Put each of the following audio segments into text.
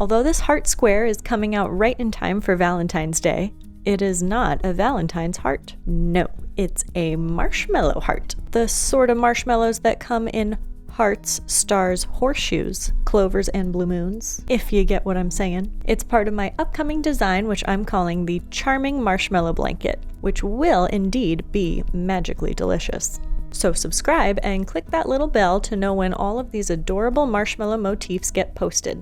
Although this heart square is coming out right in time for Valentine's Day, it is not a Valentine's heart. No, it's a marshmallow heart. The sort of marshmallows that come in hearts, stars, horseshoes, clovers, and blue moons, if you get what I'm saying. It's part of my upcoming design, which I'm calling the Charming Marshmallow Blanket, which will indeed be magically delicious. So subscribe and click that little bell to know when all of these adorable marshmallow motifs get posted.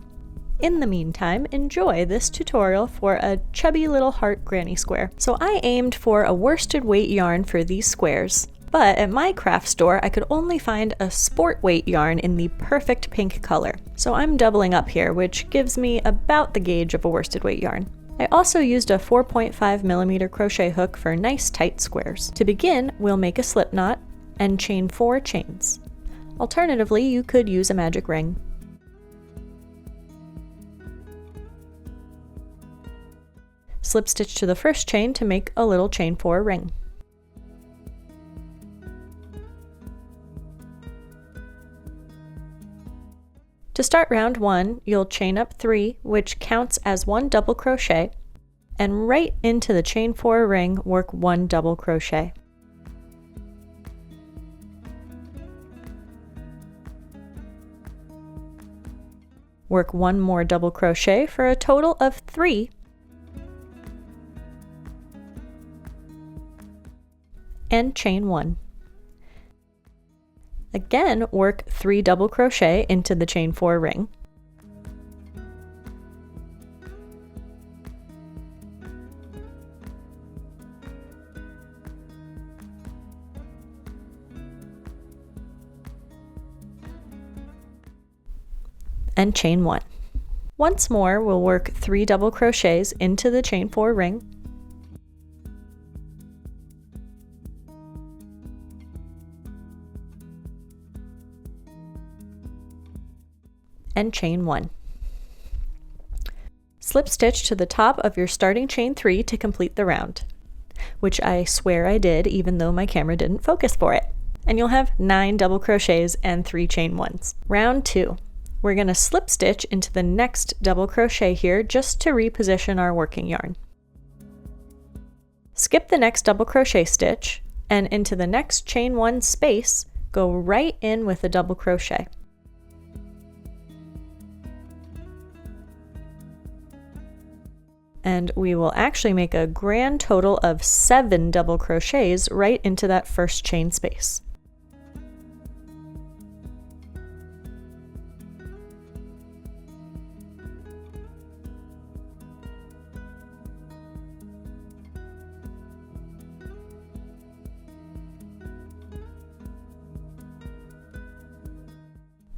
In the meantime, enjoy this tutorial for a chubby little heart granny square. So I aimed for a worsted weight yarn for these squares, but at my craft store I could only find a sport weight yarn in the perfect pink color. So I'm doubling up here, which gives me about the gauge of a worsted weight yarn. I also used a 4.5mm crochet hook for nice tight squares. To begin, we'll make a slip knot and chain 4 chains. Alternatively, you could use a magic ring. Slip stitch to the first chain to make a little chain 4 ring. To start round 1, you'll chain up 3, which counts as 1 double crochet, and right into the chain 4 ring, work 1 double crochet. Work 1 more double crochet for a total of 3. And chain 1. Again, work 3 double crochet into the chain 4 ring. And chain 1. Once more, we'll work 3 double crochets into the chain 4 ring. And chain 1. Slip stitch to the top of your starting chain 3 to complete the round, which I swear I did even though my camera didn't focus for it. And you'll have 9 double crochets and 3 chain 1s. Round 2. We're going to slip stitch into the next double crochet here just to reposition our working yarn. Skip the next double crochet stitch and into the next chain 1 space, go right in with a double crochet. And we will actually make a grand total of 7 double crochets right into that first chain space.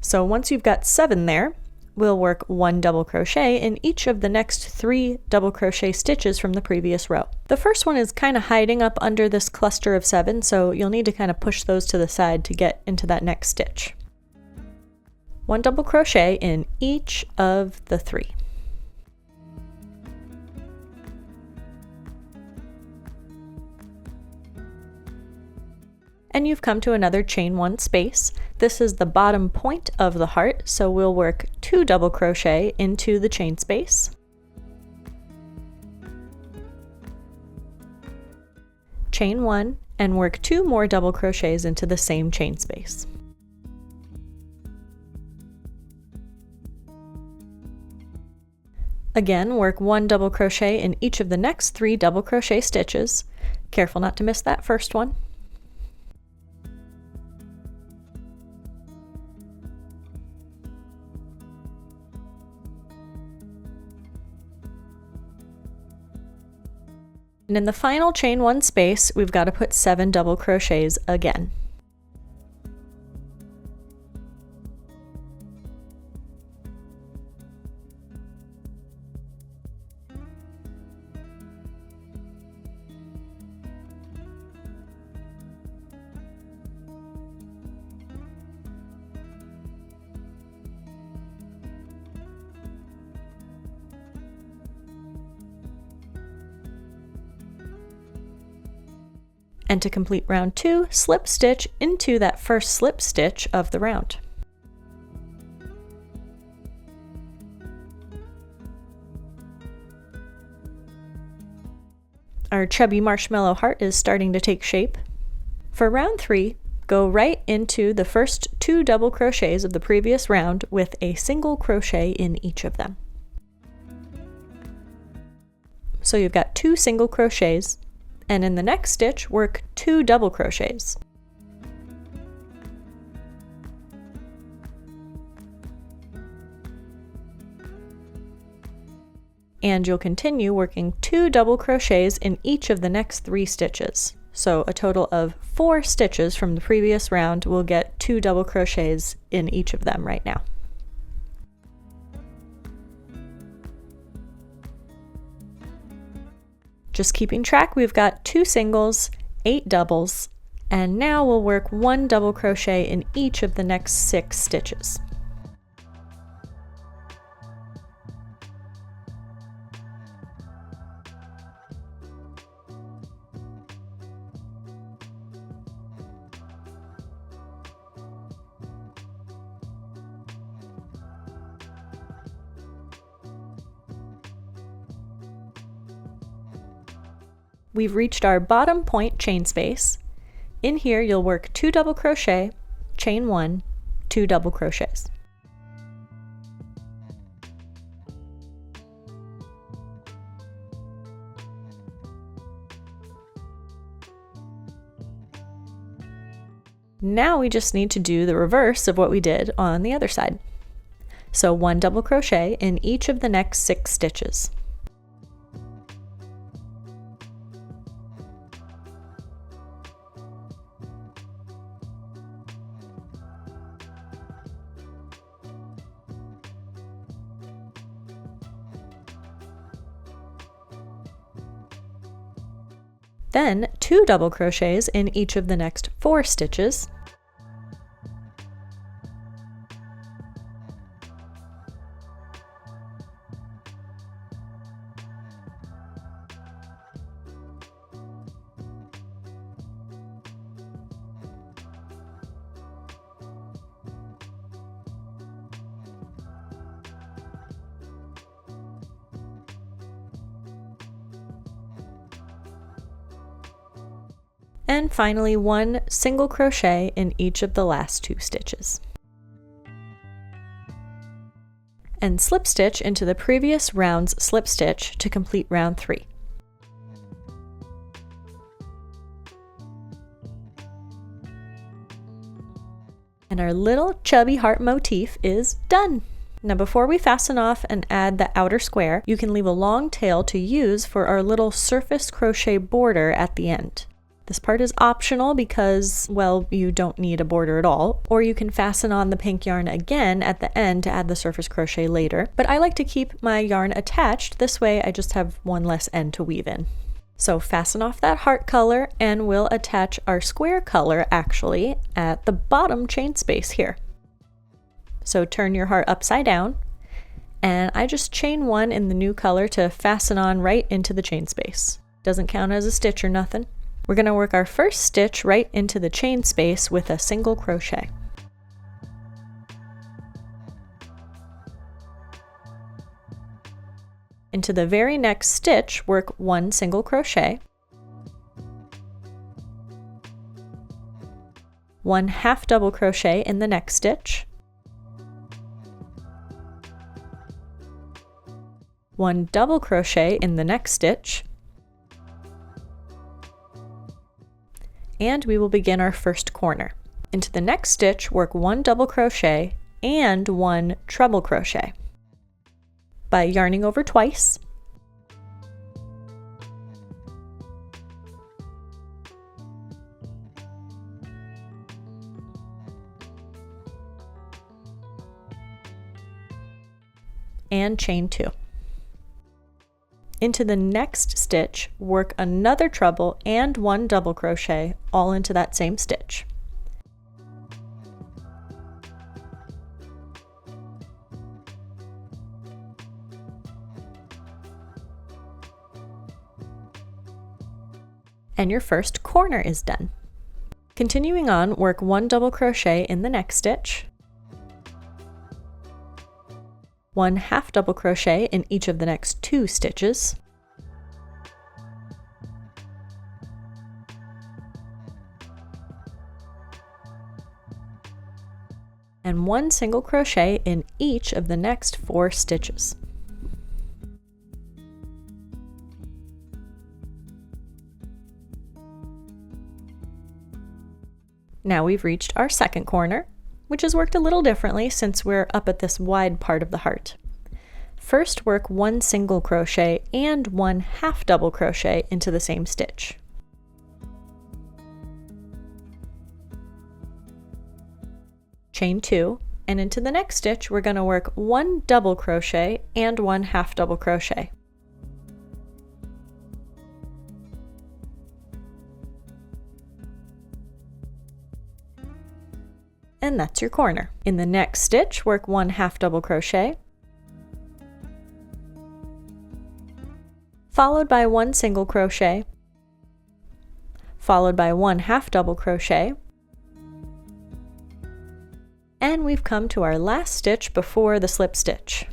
So once you've got 7 there, we'll work 1 double crochet in each of the next 3 double crochet stitches from the previous row. The first one is kind of hiding up under this cluster of 7, so you'll need to kind of push those to the side to get into that next stitch. 1 double crochet in each of the 3. And you've come to another chain 1 space. This is the bottom point of the heart, so we'll work 2 double crochet into the chain space. Chain 1 and work 2 more double crochets into the same chain space. Again, work 1 double crochet in each of the next 3 double crochet stitches. Careful not to miss that first one. And in the final chain 1 space, we've got to put 7 double crochets again. And to complete round 2, slip stitch into that first slip stitch of the round. Our chubby marshmallow heart is starting to take shape. For round 3, go right into the first 2 double crochets of the previous round with a single crochet in each of them. So you've got 2 single crochets, and in the next stitch, work 2 double crochets. And you'll continue working 2 double crochets in each of the next 3 stitches. So a total of 4 stitches from the previous round will get 2 double crochets in each of them right now. Just keeping track, we've got 2 singles, 8 doubles, and now we'll work 1 double crochet in each of the next 6 stitches. We've reached our bottom point chain space. In here you'll work 2 double crochet, chain 1, 2 double crochets. Now we just need to do the reverse of what we did on the other side. So 1 double crochet in each of the next 6 stitches. Then 2 double crochets in each of the next 4 stitches. And finally 1 single crochet in each of the last 2 stitches. And slip stitch into the previous round's slip stitch to complete round 3. And our little chubby heart motif is done! Now before we fasten off and add the outer square, you can leave a long tail to use for our little surface crochet border at the end. This part is optional because, well, you don't need a border at all, or you can fasten on the pink yarn again at the end to add the surface crochet later, but I like to keep my yarn attached, this way I just have one less end to weave in. So fasten off that heart color and we'll attach our square color actually at the bottom chain space here. So turn your heart upside down, and I just chain 1 in the new color to fasten on right into the chain space. Doesn't count as a stitch or nothing. We're going to work our first stitch right into the chain space with a single crochet. Into the very next stitch, work 1 single crochet, 1 half double crochet in the next stitch, 1 double crochet in the next stitch, and we will begin our first corner. Into the next stitch, work 1 double crochet and 1 treble crochet by yarning over twice. And chain 2. Into the next stitch, work another treble and 1 double crochet all into that same stitch. And your first corner is done. Continuing on, work 1 double crochet in the next stitch, 1 half double crochet in each of the next 2 stitches, and 1 single crochet in each of the next 4 stitches. Now we've reached our second corner, which has worked a little differently since we're up at this wide part of the heart. First, work 1 single crochet and 1 half double crochet into the same stitch. Chain 2, and into the next stitch we're going to work 1 double crochet and 1 half double crochet. And that's your corner. In the next stitch, work 1 half double crochet, followed by 1 single crochet, followed by 1 half double crochet, and we've come to our last stitch before the slip stitch.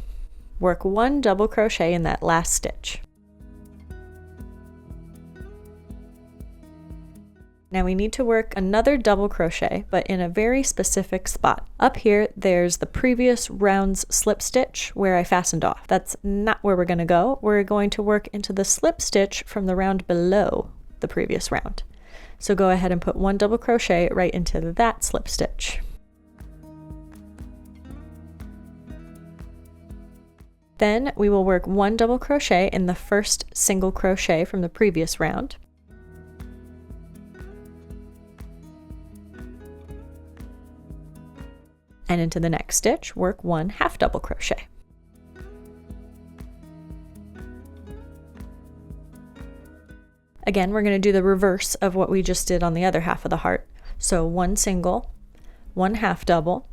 Work 1 double crochet in that last stitch. Now we need to work another double crochet, but in a very specific spot. Up here, there's the previous round's slip stitch where I fastened off. That's not where we're going to go. We're going to work into the slip stitch from the round below the previous round. So go ahead and put 1 double crochet right into that slip stitch. Then we will work 1 double crochet in the first single crochet from the previous round. And into the next stitch, work 1 half double crochet. Again, we're going to do the reverse of what we just did on the other half of the heart. So 1 single, 1 half double,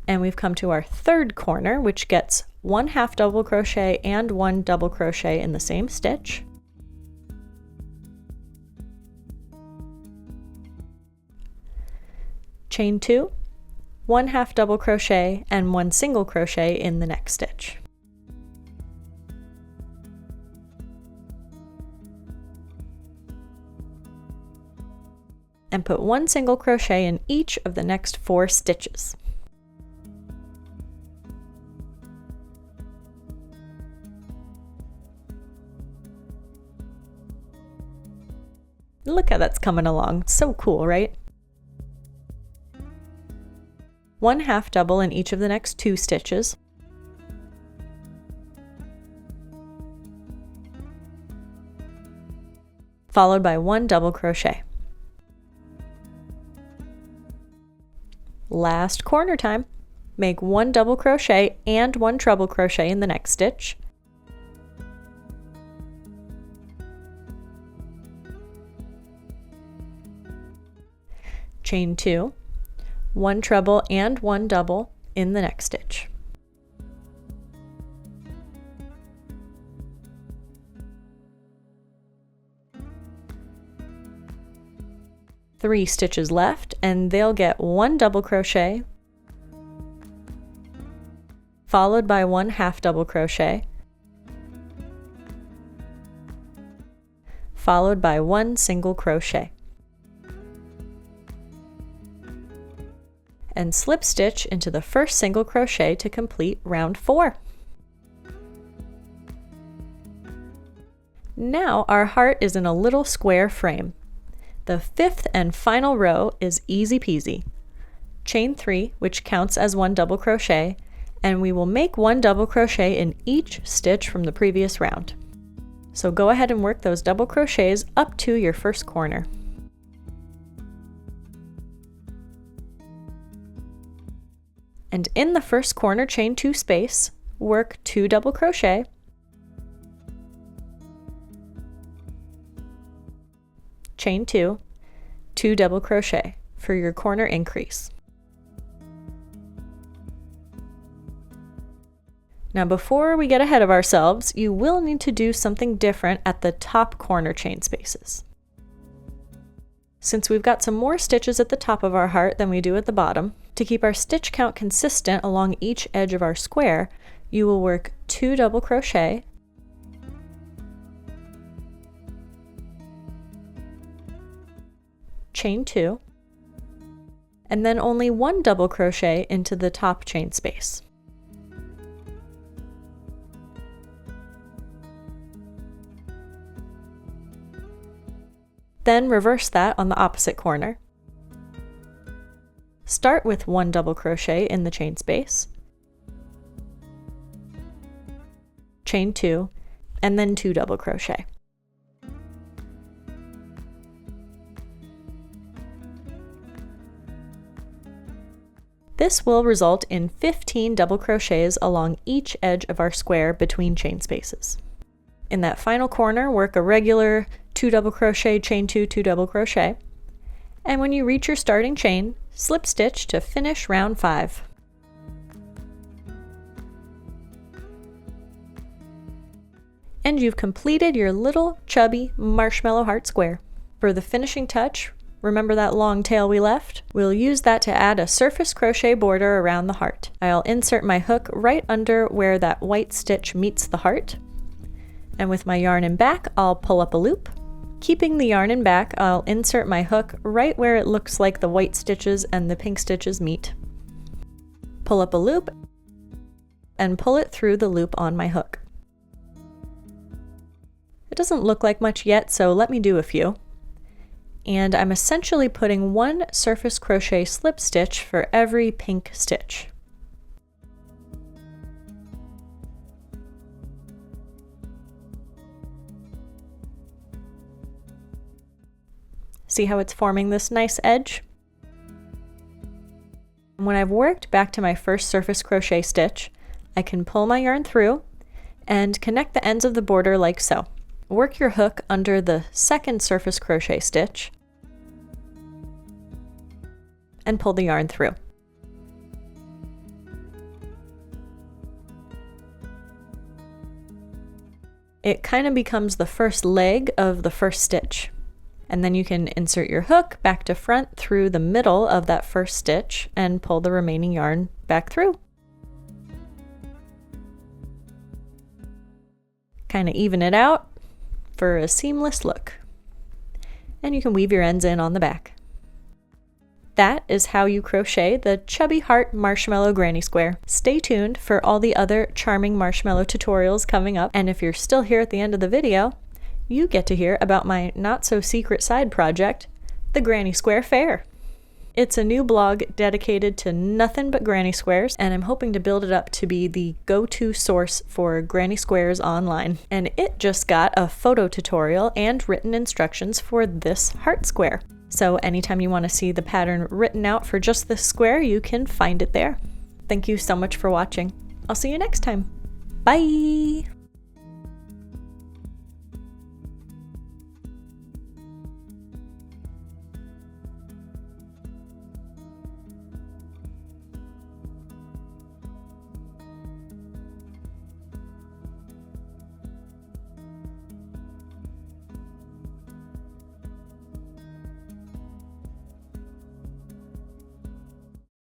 and we've come to our third corner, which gets 1 half double crochet and 1 double crochet in the same stitch. Chain 2, 1 half double crochet and 1 single crochet in the next stitch. And put 1 single crochet in each of the next 4 stitches. Look how that's coming along. So cool, right? 1 half double in each of the next 2 stitches. Followed by 1 double crochet. Last corner time. Make 1 double crochet and 1 treble crochet in the next stitch. Chain 2, 1 treble and 1 double in the next stitch. Three stitches left, and they'll get 1 double crochet, followed by 1 half double crochet, followed by 1 single crochet. And slip stitch into the first single crochet to complete round 4. Now our heart is in a little square frame. The 5th and final row is easy peasy. Chain 3, which counts as 1 double crochet, and we will make 1 double crochet in each stitch from the previous round. So go ahead and work those double crochets up to your first corner. And in the first corner, chain 2 space, work 2 double crochet, chain 2, 2 double crochet for your corner increase. Now before we get ahead of ourselves, you will need to do something different at the top corner chain spaces. Since we've got some more stitches at the top of our heart than we do at the bottom, to keep our stitch count consistent along each edge of our square, you will work 2 double crochet, chain 2, and then only 1 double crochet into the top chain space. Then reverse that on the opposite corner. Start with 1 double crochet in the chain space, chain 2, and then 2 double crochet. This will result in 15 double crochets along each edge of our square between chain spaces. In that final corner, work a regular 2 double crochet, chain 2, 2 double crochet, and when you reach your starting chain, slip stitch to finish round 5. And you've completed your little chubby marshmallow heart square. For the finishing touch, remember that long tail we left? We'll use that to add a surface crochet border around the heart. I'll insert my hook right under where that white stitch meets the heart. And with my yarn in back, I'll pull up a loop. Keeping the yarn in back, I'll insert my hook right where it looks like the white stitches and the pink stitches meet. Pull up a loop and pull it through the loop on my hook. It doesn't look like much yet, so let me do a few. And I'm essentially putting 1 surface crochet slip stitch for every pink stitch. See how it's forming this nice edge? When I've worked back to my first surface crochet stitch, I can pull my yarn through and connect the ends of the border like so. Work your hook under the second surface crochet stitch and pull the yarn through. It kind of becomes the first leg of the first stitch. And then you can insert your hook back to front through the middle of that first stitch and pull the remaining yarn back through. Kind of even it out for a seamless look. And you can weave your ends in on the back. That is how you crochet the Chubby Heart Marshmallow Granny Square. Stay tuned for all the other Charming Marshmallow tutorials coming up, and if you're still here at the end of the video, you get to hear about my not-so-secret side project, the Granny Square Fair. It's a new blog dedicated to nothing but granny squares, and I'm hoping to build it up to be the go-to source for granny squares online. And it just got a photo tutorial and written instructions for this heart square. So anytime you want to see the pattern written out for just this square, you can find it there. Thank you so much for watching. I'll see you next time. Bye!